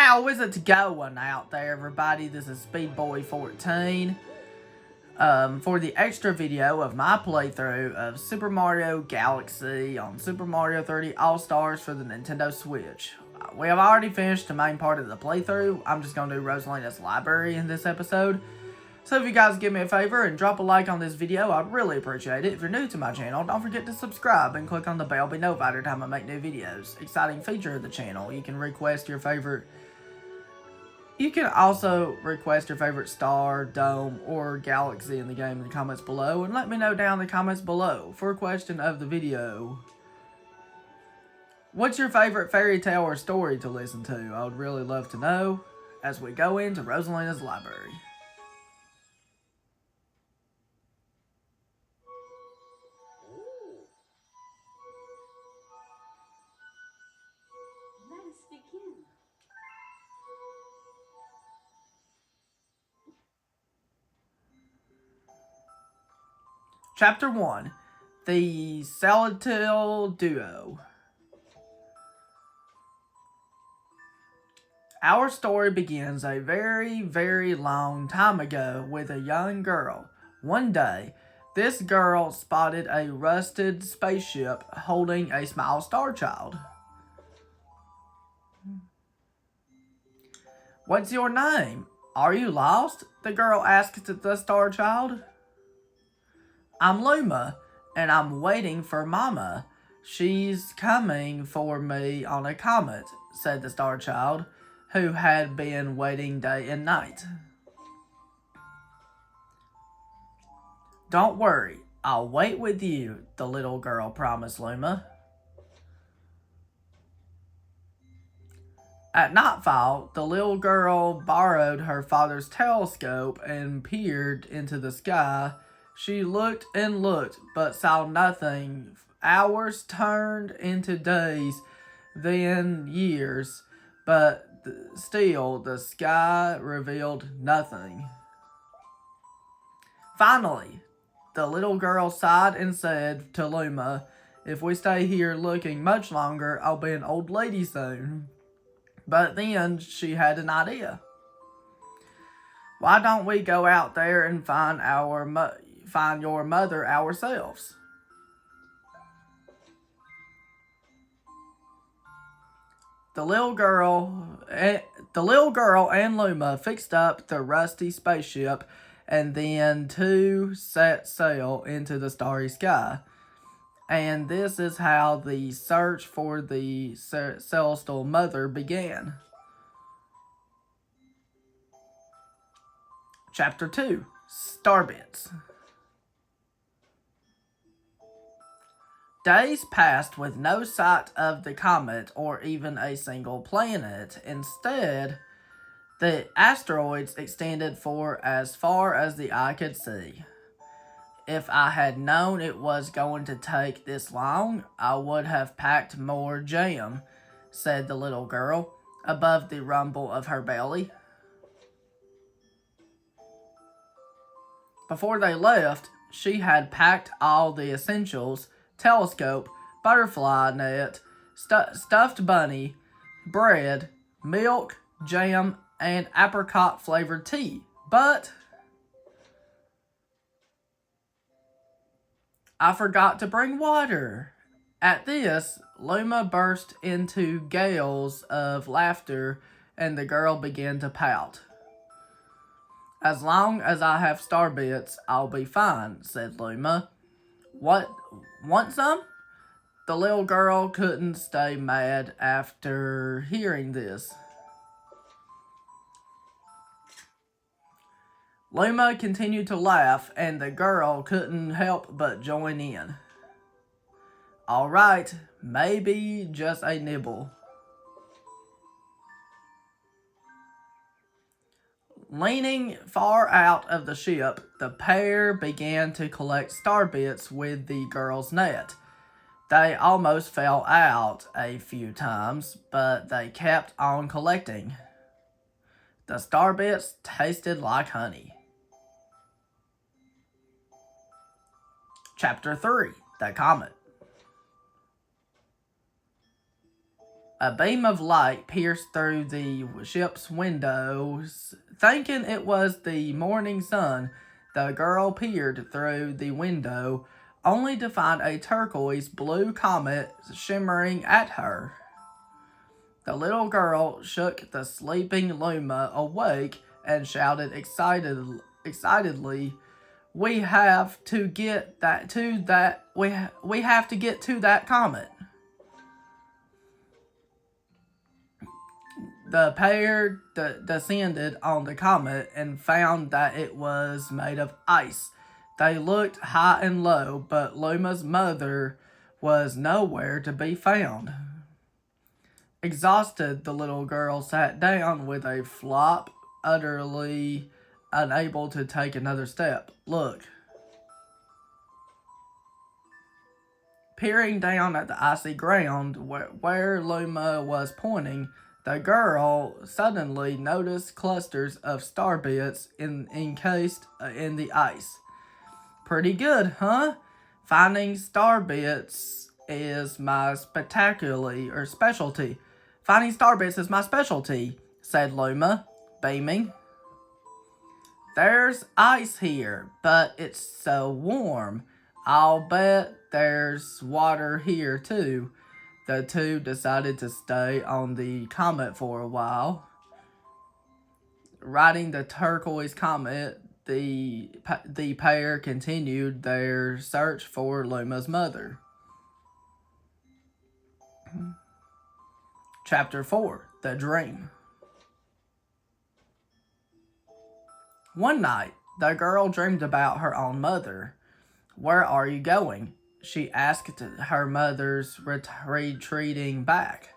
How is it going out there, everybody? This is Speedboy14 for the extra video of my playthrough of Super Mario Galaxy on Super Mario 3D All-Stars for the Nintendo Switch. We have already finished the main part of the playthrough. I'm just going to do Rosalina's library in this episode. So if you guys give me a favor and drop a like on this video, I'd really appreciate it. If you're new to my channel, don't forget to subscribe and click on the bell to be notified every time I make new videos. Exciting feature of the channel. You can request your favorite... You can also request your favorite star, dome, or galaxy in the game in the comments below, and let me know down in the comments below. For a question of the video, what's your favorite fairy tale or story to listen to? I would really love to know as we go into Rosalina's library. Let us begin. Chapter 1, The Celestial Duo. Our story begins a very, very long time ago with a young girl. One day, this girl spotted a rusted spaceship holding a small star child. "What's your name? Are you lost?" the girl asked the star child. "I'm Luma, and I'm waiting for Mama. She's coming for me on a comet," said the star child, who had been waiting day and night. "Don't worry, I'll wait with you," the little girl promised Luma. At nightfall, the little girl borrowed her father's telescope and peered into the sky. She looked and looked, but saw nothing. Hours turned into days, then years, but still the sky revealed nothing. Finally, the little girl sighed and said to Luma, "If we stay here looking much longer, I'll be an old lady soon." But then she had an idea. "Why don't we go out there and find your mother ourselves?" The little girl and Luma fixed up the rusty spaceship, and then two set sail into the starry sky. And this is how the search for the celestial mother began. Chapter 2, Starbits. Days passed with no sight of the comet or even a single planet. Instead, the asteroids extended for as far as the eye could see. "If I had known it was going to take this long, I would have packed more jam," said the little girl, above the rumble of her belly. Before they left, she had packed all the essentials: telescope, butterfly net, stuffed bunny, bread, milk, jam, and apricot-flavored tea. But "I forgot to bring water." At this, Luma burst into gales of laughter, and the girl began to pout. "As long as I have Starbits, I'll be fine," said Luma. "What, want some?" The little girl couldn't stay mad after hearing this. Luma continued to laugh, and the girl couldn't help but join in. "All right, maybe just a nibble." Leaning far out of the ship, the pair began to collect starbits with the girl's net. They almost fell out a few times, but they kept on collecting. The starbits tasted like honey. Chapter 3, The Comet. A beam of light pierced through the ship's windows. Thinking it was the morning sun, the girl peered through the window, only to find a turquoise blue comet shimmering at her. The little girl shook the sleeping Luma awake and shouted excitedly, "We have to get that to that we have to get to that comet." The pair descended on the comet and found that it was made of ice. They looked high and low, but Luma's mother was nowhere to be found. Exhausted, the little girl sat down with a flop, utterly unable to take another step. Look. Peering down at the icy ground where Luma was pointing, the girl suddenly noticed clusters of star bits encased in the ice. Pretty good, huh? Finding star bits is my specialty. Finding star bits is my specialty, said Luma, beaming. There's ice here, but it's so warm. I'll bet there's water here too. The two decided to stay on the comet for a while. Riding the turquoise comet, the pair continued their search for Luma's mother. Chapter 4, The Dream. One night, the girl dreamed about her own mother. "Where are you going?" she asked her mother's retreating back.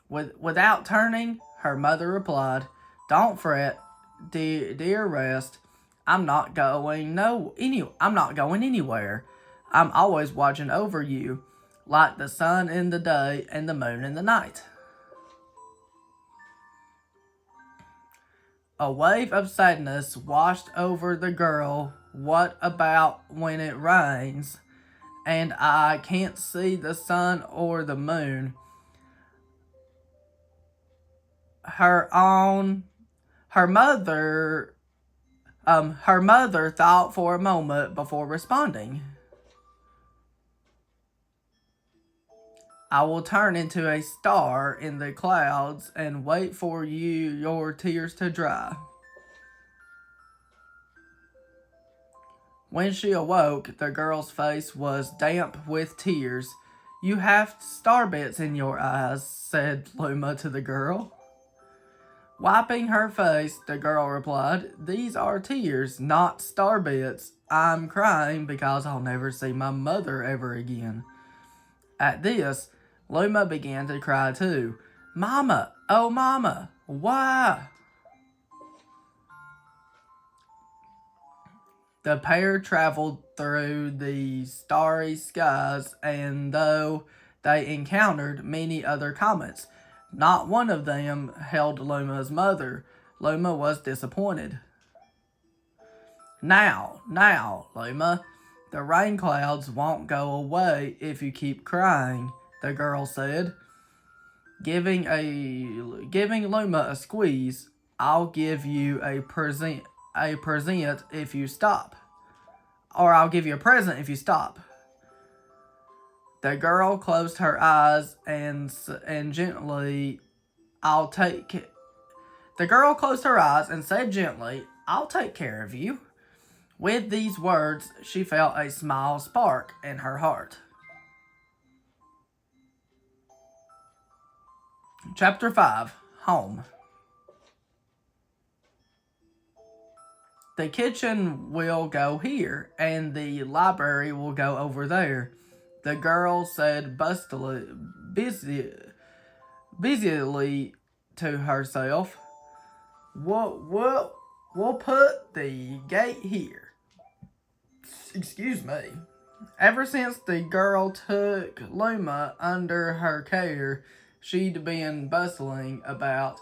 Without turning, her mother replied, "Don't fret, dear rest. I'm not going anywhere. I'm always watching over you, like the sun in the day and the moon in the night." A wave of sadness washed over the girl. What about when it rains and I can't see the sun or the moon? Her mother thought for a moment before responding. "I will turn into a star in the clouds and wait for your tears to dry." When she awoke, the girl's face was damp with tears. "You have star bits in your eyes," said Luma to the girl. Wiping her face, the girl replied, "These are tears, not star bits. I'm crying because I'll never see my mother ever again." At this, Luma began to cry too. "Mama, oh Mama, why?" The pair traveled through the starry skies, and though they encountered many other comets, not one of them held Luma's mother. Luma was disappointed. Now, Luma, the rain clouds won't go away if you keep crying," the girl said. Giving Luma a squeeze, "I'll give you a present if you stop. Or I'll give you a present if you stop." The girl closed her eyes and gently, The girl closed her eyes and said gently, "I'll take care of you." With these words, she felt a small spark in her heart. Chapter 5, Home. "The kitchen will go here, and the library will go over there," the girl said busily to herself. We'll put the gate here." Excuse me. Ever since the girl took Luma under her care, she'd been bustling about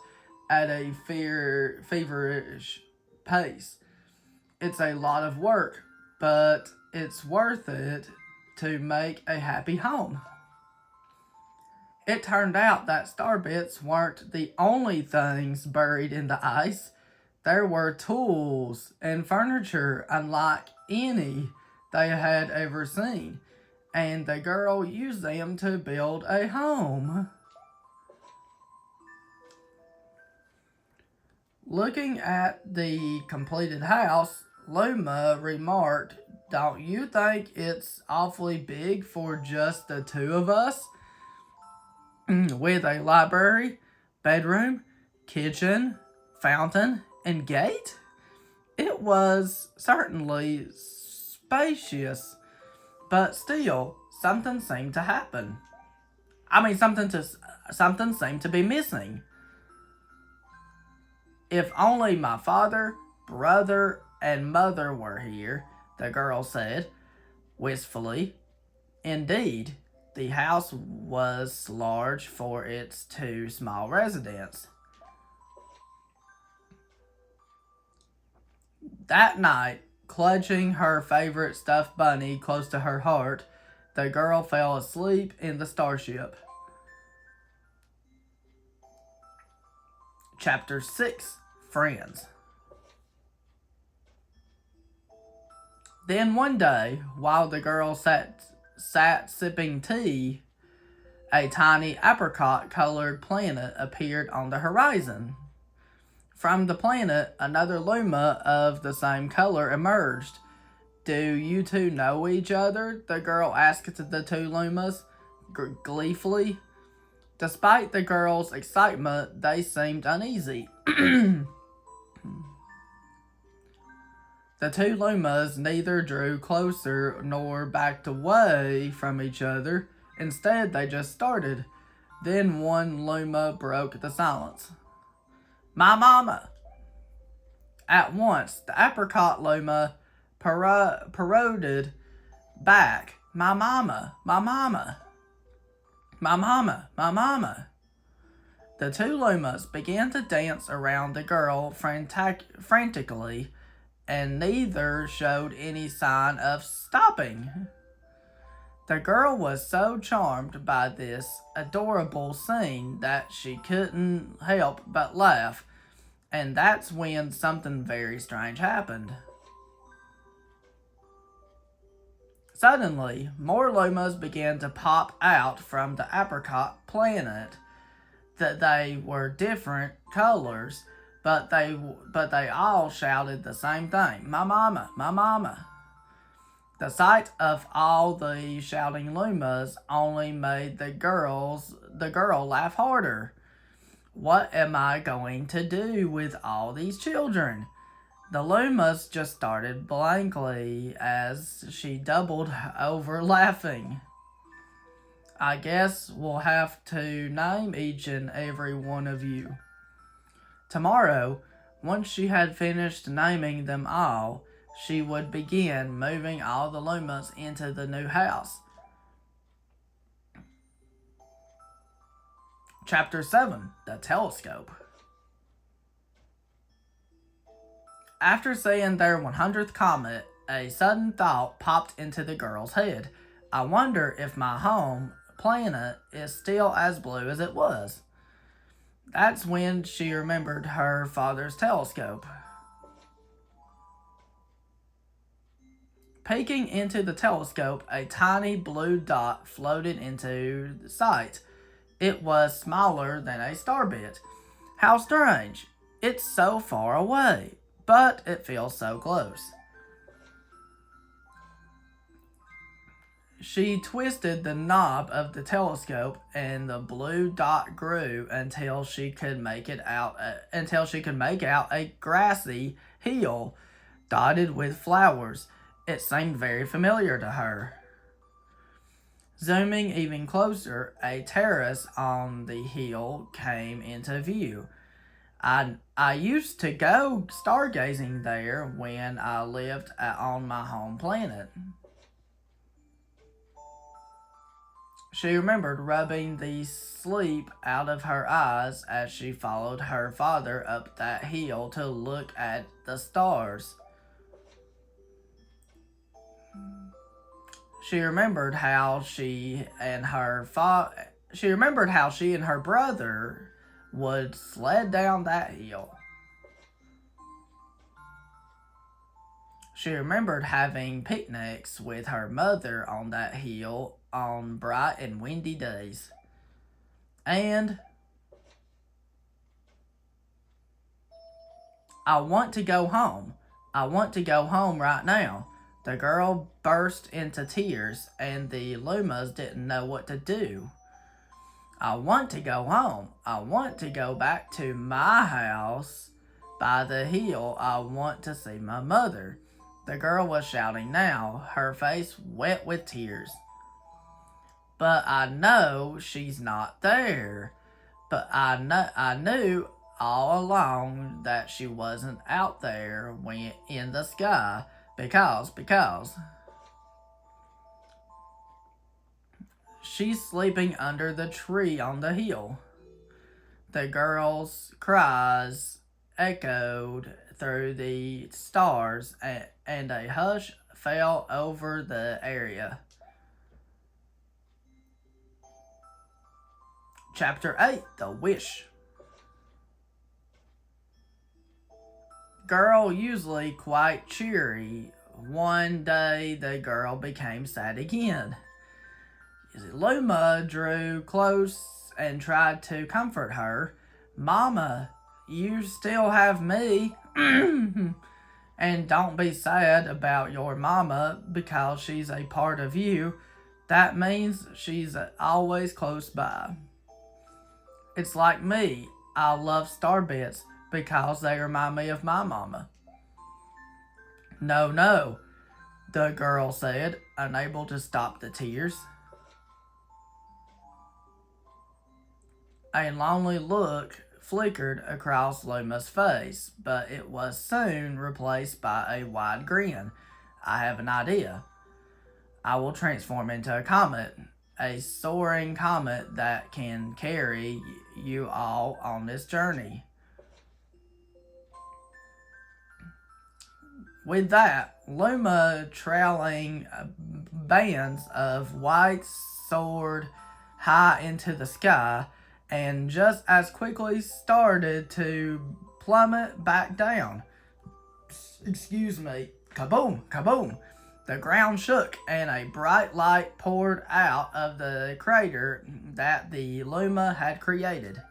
at a feverish pace. It's a lot of work, but it's worth it to make a happy home. It turned out that star bits weren't the only things buried in the ice. There were tools and furniture unlike any they had ever seen, and the girl used them to build a home. Looking at the completed house, Luma remarked, "Don't you think it's awfully big for just the two of us?" With a library, bedroom, kitchen, fountain, and gate? It was certainly spacious, but still, something seemed to happen. Something seemed to be missing. "If only my father, brother, and mother were here," the girl said, wistfully. Indeed, the house was large for its two small residents. That night, clutching her favorite stuffed bunny close to her heart, the girl fell asleep in the starship. Chapter 6, Friends. Then one day, while the girl sat sipping tea, a tiny apricot-colored planet appeared on the horizon. From the planet, another Luma of the same color emerged. "Do you two know each other?" the girl asked the two Lumas, gleefully. Despite the girl's excitement, they seemed uneasy. The two Lumas neither drew closer nor backed away from each other. Instead, they just started. Then one Luma broke the silence. "My mama!" At once, the apricot Luma parodied back, "My mama, my mama, my mama, my mama." The two Lumas began to dance around the girl frantically, and neither showed any sign of stopping. The girl was so charmed by this adorable scene that she couldn't help but laugh, and that's when something very strange happened. Suddenly, more Lumas began to pop out from the apricot planet. That they were different colors, but they all shouted the same thing: "My mama, my mama." The sight of all the shouting Lumas only made the girl laugh harder. "What am I going to do with all these children?" The Lumas just started blankly as she doubled over laughing. "I guess we'll have to name each and every one of you." Tomorrow, once she had finished naming them all, she would begin moving all the Lumas into the new house. Chapter 7, The Telescope. After seeing their 100th comet, a sudden thought popped into the girl's head. "I wonder if my home planet is still as blue as it was." That's when she remembered her father's telescope. Peeking into the telescope, a tiny blue dot floated into sight. It was smaller than a starbit. "How strange! It's so far away, but it feels so close." She twisted the knob of the telescope, and the blue dot grew until she could make out a grassy hill dotted with flowers. It seemed very familiar to her. Zooming even closer, a terrace on the hill came into view. I used to go stargazing there when I lived on my home planet." She remembered rubbing the sleep out of her eyes as she followed her father up that hill to look at the stars. She remembered how she and her She remembered how she and her brother would sled down that hill. She remembered having picnics with her mother on that hill on bright and windy days. And I want to go home. I want to go home right now. The girl burst into tears, and the Lumas didn't know what to do. I want to go home. I want to go back to my house by the hill. I want to see my mother. The girl was shouting now, her face wet with tears. But I know she's not there. But I knew all along that she wasn't out there when in the sky because she's sleeping under the tree on the hill. The girl's cries echoed through the stars, and a hush fell over the area. Chapter 8, The Wish. Girl usually quite cheery. One day the girl became sad again. Luma drew close and tried to comfort her. Mama, you still have me. And don't be sad about your mama because she's a part of you. That means she's always close by. It's like me. I love star bits because they remind me of my mama. No, the girl said, unable to stop the tears. A lonely look flickered across Luma's face, but it was soon replaced by a wide grin. I have an idea. I will transform into a comet, a soaring comet that can carry you all on this journey. With that, Luma, trailing bands of white, soared high into the sky, and just as quickly started to plummet back down. Excuse me. Kaboom! Kaboom! The ground shook, and a bright light poured out of the crater that the Luma had created.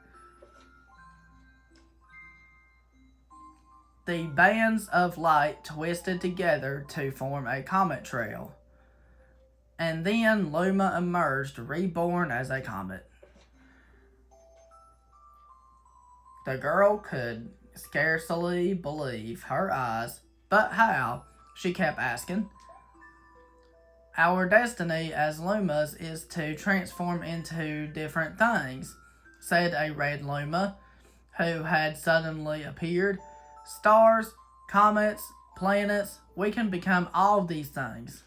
The bands of light twisted together to form a comet trail. And then Luma emerged, reborn as a comet. The girl could scarcely believe her eyes. But how? She kept asking. Our destiny as Lumas is to transform into different things, said a red Luma, who had suddenly appeared. Stars, comets, planets, we can become all these things.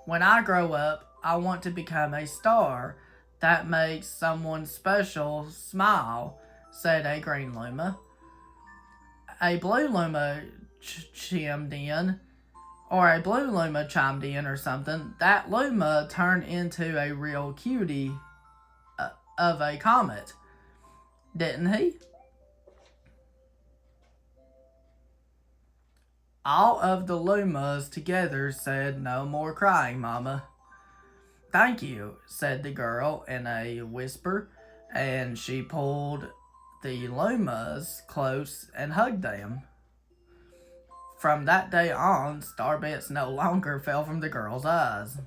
When I grow up, I want to become a star that makes someone special smile, said a green Luma. A blue Luma chimed in, or a blue Luma chimed in or something. That Luma turned into a real cutie of a comet, didn't he? All of the Lumas together said, "No more crying, Mama." "Thank you," said the girl in a whisper, and she pulled the Lumas close and hugged them. From that day on, starbits no longer fell from the girl's eyes.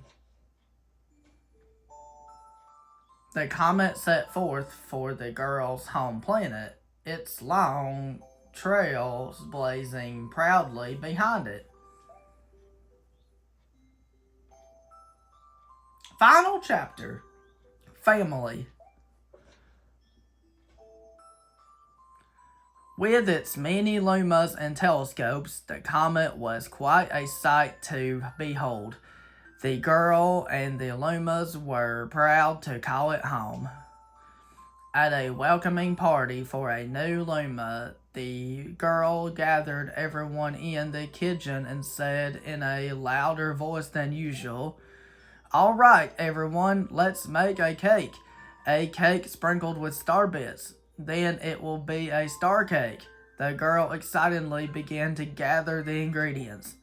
The comet set forth for the girl's home planet, its long trails blazing proudly behind it. Final chapter. Family. With its many lumas and telescopes, the comet was quite a sight to behold. The girl and the lumas were proud to call it home. At a welcoming party for a new luma, the girl gathered everyone in the kitchen and said in a louder voice than usual, "All right, everyone, let's make a cake. a cake sprinkled with star bits. Then it will be a star cake. The girl excitedly began to gather the ingredients.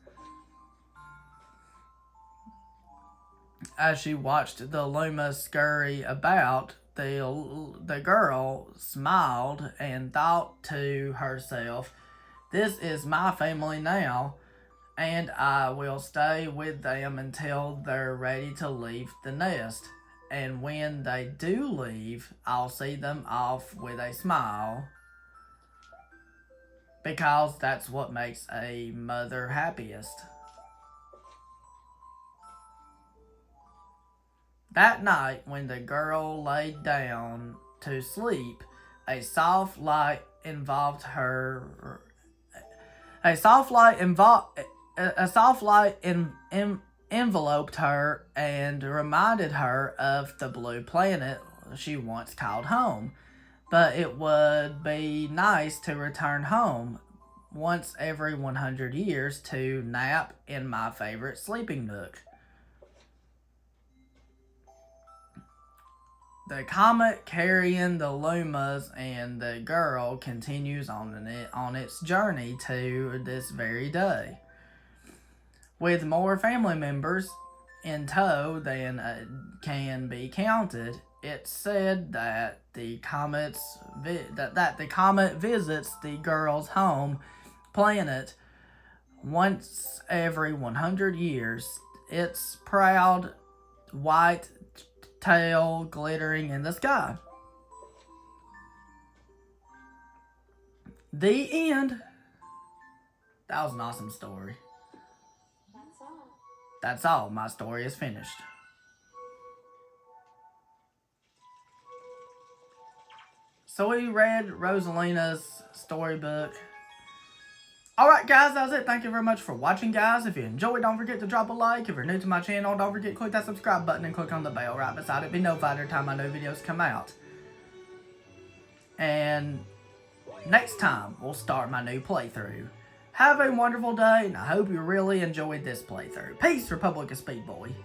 As she watched the Luma scurry about, the girl smiled and thought to herself, "This is my family now, and I will stay with them until they're ready to leave the nest. And when they do leave, I'll see them off with a smile, because that's what makes a mother happiest." That night, when the girl laid down to sleep, a soft light involved her. A soft light enveloped her and reminded her of the blue planet she once called home. But it would be nice to return home once every 100 years to nap in my favorite sleeping nook. The comet carrying the Lumas and the girl continues on its journey to this very day, with more family members in tow than can be counted. It's said that the comet visits the girl's home planet once every 100 years. Its proud white tail glittering in the sky. The end. That was an awesome story. That's all. My story is finished. So we read Rosalina's storybook. Alright guys, that's it. Thank you very much for watching, guys. If you enjoyed, don't forget to drop a like. If you're new to my channel, don't forget to click that subscribe button and click on the bell right beside it. Be notified every time my new videos come out. And next time, we'll start my new playthrough. Have a wonderful day, and I hope you really enjoyed this playthrough. Peace, Republic of Speed Boy.